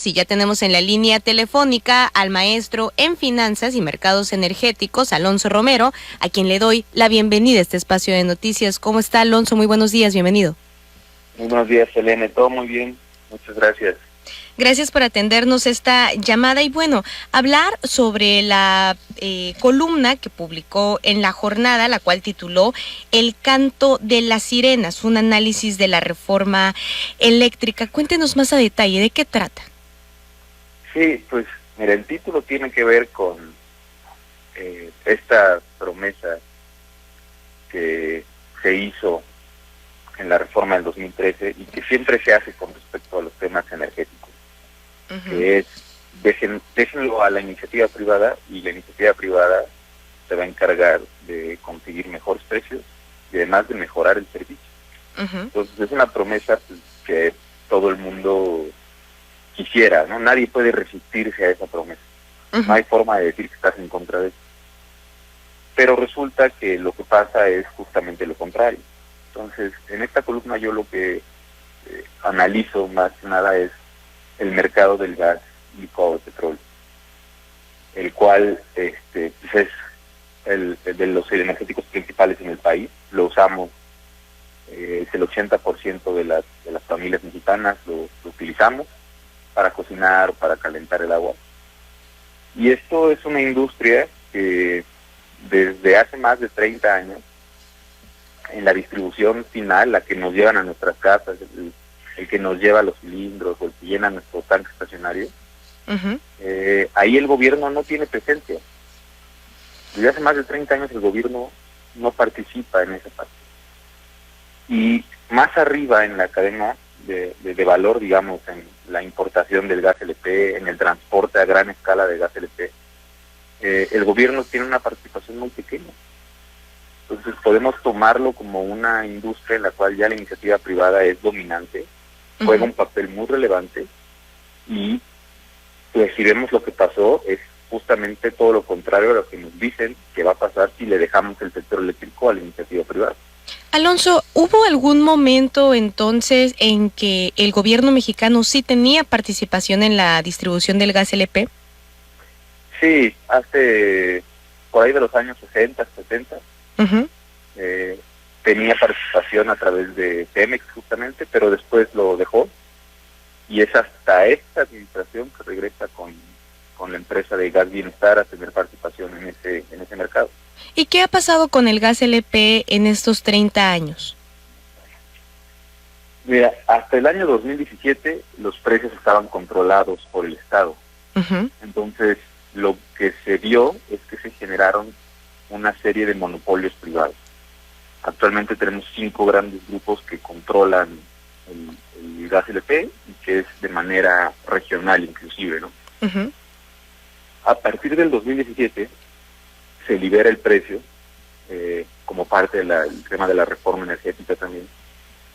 y ya tenemos en la línea telefónica al maestro en Finanzas y Mercados Energéticos, Alonso Romero, a quien le doy la bienvenida a este espacio de noticias. ¿Cómo está, Alonso? Muy buenos días, bienvenido. Muy buenos días, Selene. Todo muy bien. Muchas gracias. Gracias por atendernos esta llamada y bueno, hablar sobre la columna que publicó en La Jornada, la cual tituló El canto de las sirenas, un análisis de la reforma eléctrica. Cuéntenos más a detalle, ¿de qué trata? Sí, pues mira, el título tiene que ver con esta promesa que se hizo en la reforma del 2013 y que siempre se hace con respecto a los temas energéticos, que es déjenlo a la iniciativa privada y la iniciativa privada se va a encargar de conseguir mejores precios y además de mejorar el servicio. Entonces es una promesa pues, que todo el mundo quisiera, ¿no? Nadie puede resistirse a esa promesa. No hay forma de decir que estás en contra de eso. Pero resulta que lo que pasa es justamente lo contrario. Entonces, en esta columna yo lo que analizo más que nada es el mercado del gas licuado de petróleo, el cual pues es el de los energéticos principales en el país. Lo usamos, es el 80% de las familias mexicanas lo utilizamos para cocinar, para calentar el agua. Y esto es una industria que desde hace más de 30 años, en la distribución final, la que nos llevan a nuestras casas, el que nos lleva los cilindros o el que llena nuestro tanque estacionario, ahí el gobierno no tiene presencia. Desde hace más de 30 años el gobierno no participa en esa parte. Y más arriba en la cadena de valor, digamos, en la importación del gas LP, en el transporte a gran escala de gas LP, el gobierno tiene una participación muy pequeña. Entonces podemos tomarlo como una industria en la cual ya la iniciativa privada es dominante, juega un papel muy relevante y pues si vemos lo que pasó es justamente todo lo contrario a lo que nos dicen que va a pasar si le dejamos el sector eléctrico a la iniciativa privada. Alonso, ¿hubo algún momento entonces en que el gobierno mexicano sí tenía participación en la distribución del gas LP? Sí, hace por ahí de los años 60, 70, tenía participación a través de Pemex justamente, pero después lo dejó y es hasta esta administración que regresa con la empresa de Gas Bienestar a tener participación en ese mercado. ¿Y qué ha pasado con el gas LP en estos 30 años? Mira, hasta el año 2017 los precios estaban controlados por el Estado. Entonces, lo que se vio es que se generaron una serie de monopolios privados. Actualmente tenemos 5 grandes grupos que controlan el gas LP y que es de manera regional inclusive, ¿no? A partir del 2017 se libera el precio como parte del tema de la reforma energética también.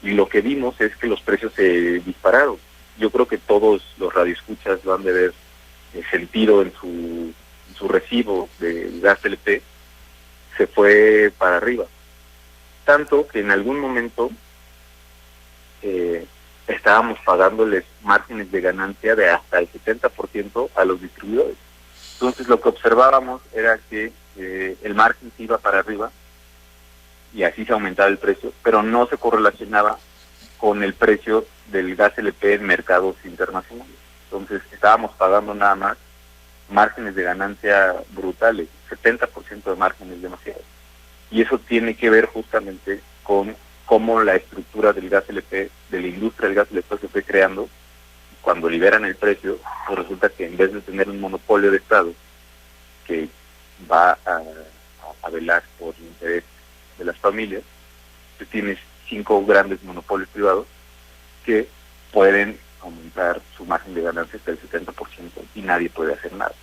Y lo que vimos es que los precios se dispararon. Yo creo que todos los radioescuchas lo han de ver sentido en su recibo de gas LP, se fue para arriba. Tanto que en algún momento estábamos pagándoles márgenes de ganancia de hasta el 70% a los distribuidores. Entonces lo que observábamos era que el margen se iba para arriba y así se aumentaba el precio, pero no se correlacionaba con el precio del gas LP en mercados internacionales. Entonces estábamos pagando nada más márgenes de ganancia brutales, 70% de márgenes demasiado. Y eso tiene que ver justamente con cómo la estructura del gas LP, de la industria del gas LP se fue creando. Cuando liberan el precio, pues resulta que en vez de tener un monopolio de Estado que va a velar por el interés de las familias, tú tienes 5 grandes monopolios privados que pueden aumentar su margen de ganancia hasta el 70% y nadie puede hacer nada.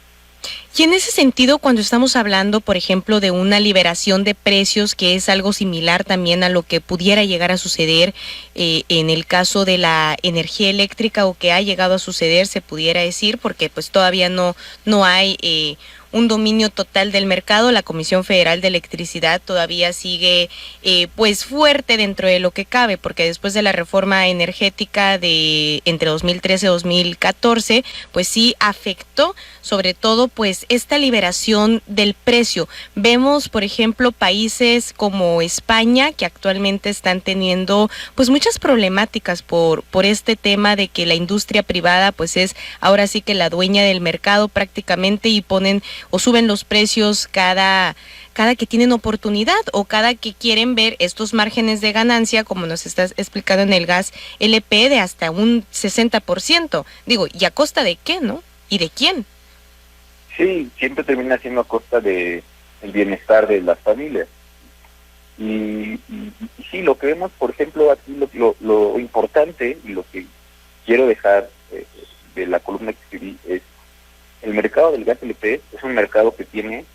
Y en ese sentido, cuando estamos hablando, por ejemplo, de una liberación de precios, que es algo similar también a lo que pudiera llegar a suceder en el caso de la energía eléctrica, o que ha llegado a suceder, se pudiera decir, porque pues todavía no hay un dominio total del mercado. La Comisión Federal de Electricidad todavía sigue pues fuerte dentro de lo que cabe, porque después de la reforma energética de entre 2013 y 2014, pues sí afectó sobre todo pues esta liberación del precio. Vemos, por ejemplo, países como España, que actualmente están teniendo pues muchas problemáticas por este tema de que la industria privada pues es ahora sí que la dueña del mercado prácticamente, y ponen o suben los precios cada que tienen oportunidad o cada que quieren ver estos márgenes de ganancia, como nos estás explicando en el gas LP, de hasta un 60%. Digo, ¿y a costa de qué, no? ¿Y de quién? Sí, siempre termina siendo a costa de el bienestar de las familias. Y sí, lo que vemos, por ejemplo, aquí lo importante y lo que quiero dejar de la columna que escribí es el mercado del gas LP es un mercado que tiene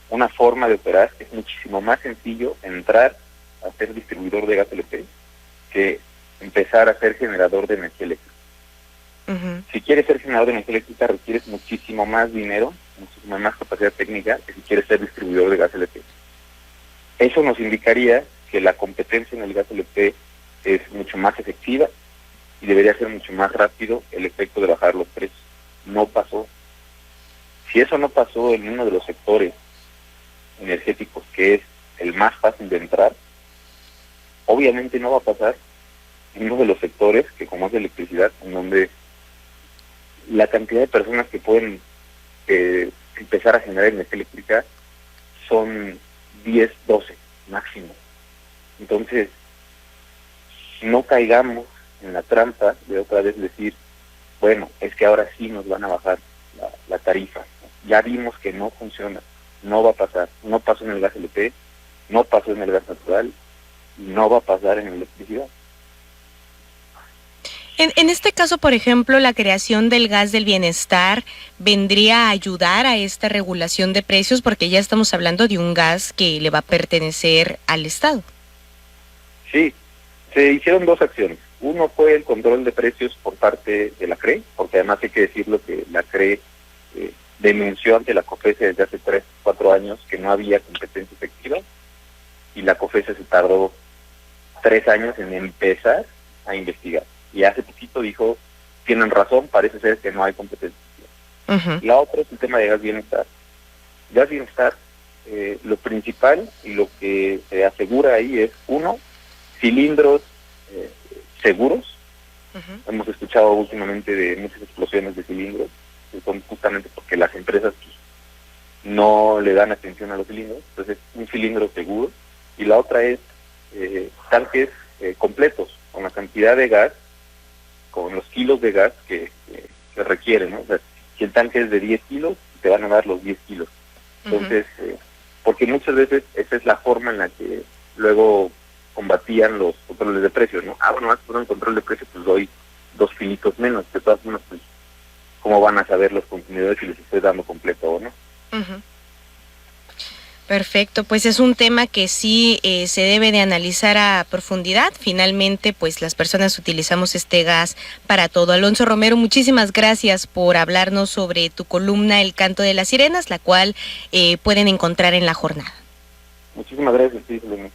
una forma de operar. Es muchísimo más sencillo entrar a ser distribuidor de gas LP que empezar a ser generador de energía eléctrica. Uh-huh. Si quieres ser generador de energía eléctrica requieres muchísimo más dinero, muchísima más capacidad técnica que si quieres ser distribuidor de gas LP. Eso nos indicaría que la competencia en el gas LP es mucho más efectiva y debería ser mucho más rápido el efecto de bajar los precios. No pasó. Si eso no pasó en uno de los sectores energéticos que es el más fácil de entrar, obviamente no va a pasar en uno de los sectores que, como es la electricidad, en donde la cantidad de personas que pueden empezar a generar energía eléctrica son 10, 12 máximo. Entonces, no caigamos en la trampa de otra vez decir, bueno, es que ahora sí nos van a bajar la tarifa. Ya vimos que no funciona, no va a pasar. No pasó en el gas LP, no pasó en el gas natural, y no va a pasar en la electricidad. En este caso, por ejemplo, la creación del gas del bienestar vendría a ayudar a esta regulación de precios, porque ya estamos hablando de un gas que le va a pertenecer al Estado. Sí, se hicieron dos acciones. Uno fue el control de precios por parte de la CRE, porque además hay que decirlo que la CRE denunció ante la COFESE desde hace 3, 4 años que no había competencia efectiva, y la COFESE se tardó 3 años en empezar a investigar. Y hace poquito dijo, tienen razón, parece ser que no hay competencia. Uh-huh. La otra es el tema de gas bienestar. Gas bienestar, lo principal y lo que se asegura ahí es, uno, cilindros seguros. Uh-huh. Hemos escuchado últimamente de muchas explosiones de cilindros, que son justamente porque las empresas no le dan atención a los cilindros. Entonces, un cilindro seguro. Y la otra es tanques completos, con la cantidad de gas, con los kilos de gas que requieren, ¿no? O sea, si el tanque es de 10 kilos, te van a dar los 10 kilos. Entonces, porque muchas veces esa es la forma en la que luego combatían los controles de precios, ¿no? Bueno, vas por un control de precios, pues doy 2 kilitos menos. De todas formas, pues, ¿cómo van a saber los consumidores si les estoy dando completo o no? Uh-huh. Perfecto, pues es un tema que sí se debe de analizar a profundidad. Finalmente, pues las personas utilizamos este gas para todo. Alonso Romero, muchísimas gracias por hablarnos sobre tu columna El Canto de las Sirenas, la cual pueden encontrar en La Jornada. Muchísimas gracias, sí, Selene.